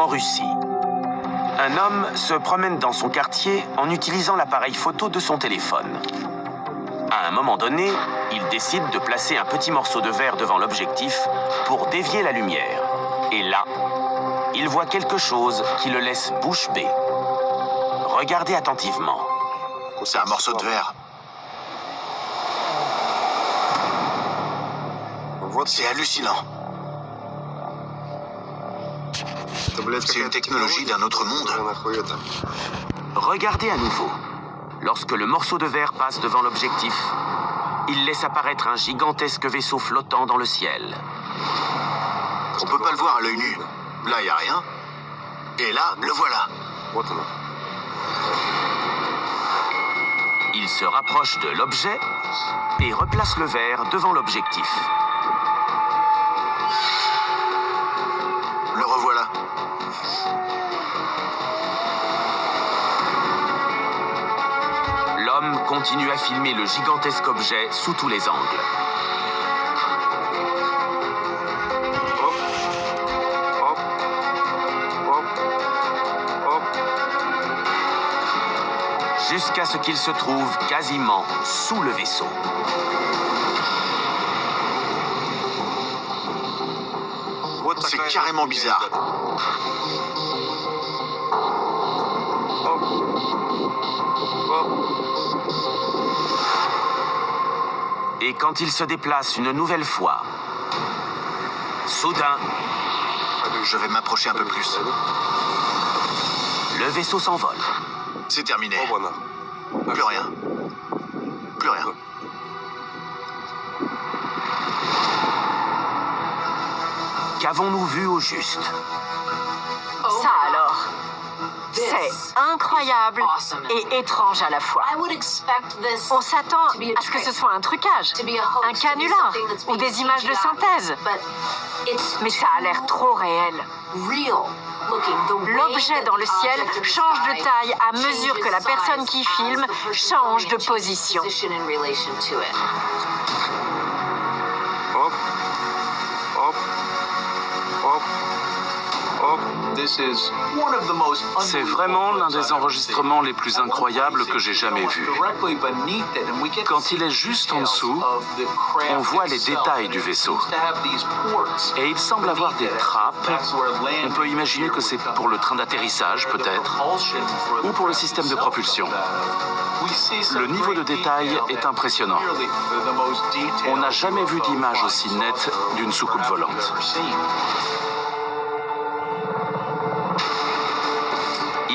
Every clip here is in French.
en Russie. Un homme se promène dans son quartier en utilisant l'appareil photo de son téléphone. À un moment donné, il décide de placer un petit morceau de verre devant l'objectif pour dévier la lumière. Et là, il voit quelque chose qui le laisse bouche bée. Regardez attentivement. C'est un morceau de verre. C'est hallucinant. C'est une technologie d'un autre monde. Regardez à nouveau. Lorsque le morceau de verre passe devant l'objectif, il laisse apparaître un gigantesque vaisseau flottant dans le ciel. On peut pas le voir à l'œil nu. Là, il n'y a rien. Et là, le voilà. Il se rapproche de l'objet et replace le verre devant l'objectif. Le revoilà. L'homme continue à filmer le gigantesque objet sous tous les angles. Jusqu'à ce qu'il se trouve quasiment sous le vaisseau. C'est carrément bizarre. Et quand il se déplace une nouvelle fois, soudain, Je vais m'approcher un peu plus. le vaisseau s'envole. C'est terminé. Plus rien. Plus rien. Qu'avons-nous vu au juste? Ça alors, c'est incroyable et étrange à la fois. On s'attend à ce que ce soit un trucage, un canular ou des images de synthèse. Mais ça a l'air trop réel. L'objet dans le ciel change de taille à mesure que la personne qui filme change de position. C'est vraiment l'un des enregistrements les plus incroyables que j'ai jamais vus. Quand il est juste en dessous, on voit les détails du vaisseau. Et il semble avoir des trappes. On peut imaginer que c'est pour le train d'atterrissage, peut-être, ou pour le système de propulsion. Le niveau de détail est impressionnant. On n'a jamais vu d'image aussi nette d'une soucoupe volante.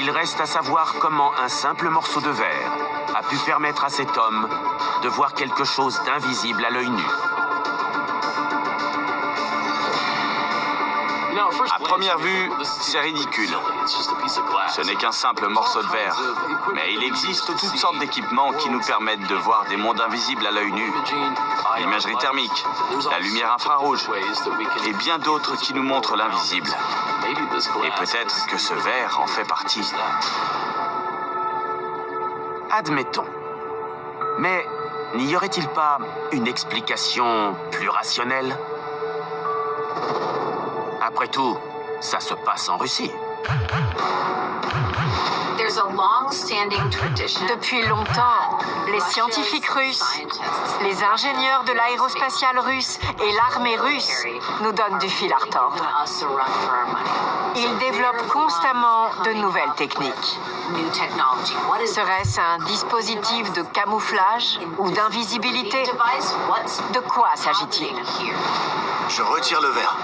Il reste à savoir comment un simple morceau de verre a pu permettre à cet homme de voir quelque chose d'invisible à l'œil nu. À première vue, c'est ridicule. Ce n'est qu'un simple morceau de verre. Mais il existe toutes sortes d'équipements qui nous permettent de voir des mondes invisibles à l'œil nu. L'imagerie thermique, la lumière infrarouge et bien d'autres qui nous montrent l'invisible. Et peut-être que ce verre en fait partie. Admettons. Mais n'y aurait-il pas une explication plus rationnelle? Après tout, ça se passe en Russie. Depuis longtemps, les scientifiques russes, les ingénieurs de l'aérospatiale russe et l'armée russe nous donnent du fil à retordre. Ils développent constamment de nouvelles techniques. Serait-ce un dispositif de camouflage ou d'invisibilité? De quoi s'agit-il? Je retire le verre.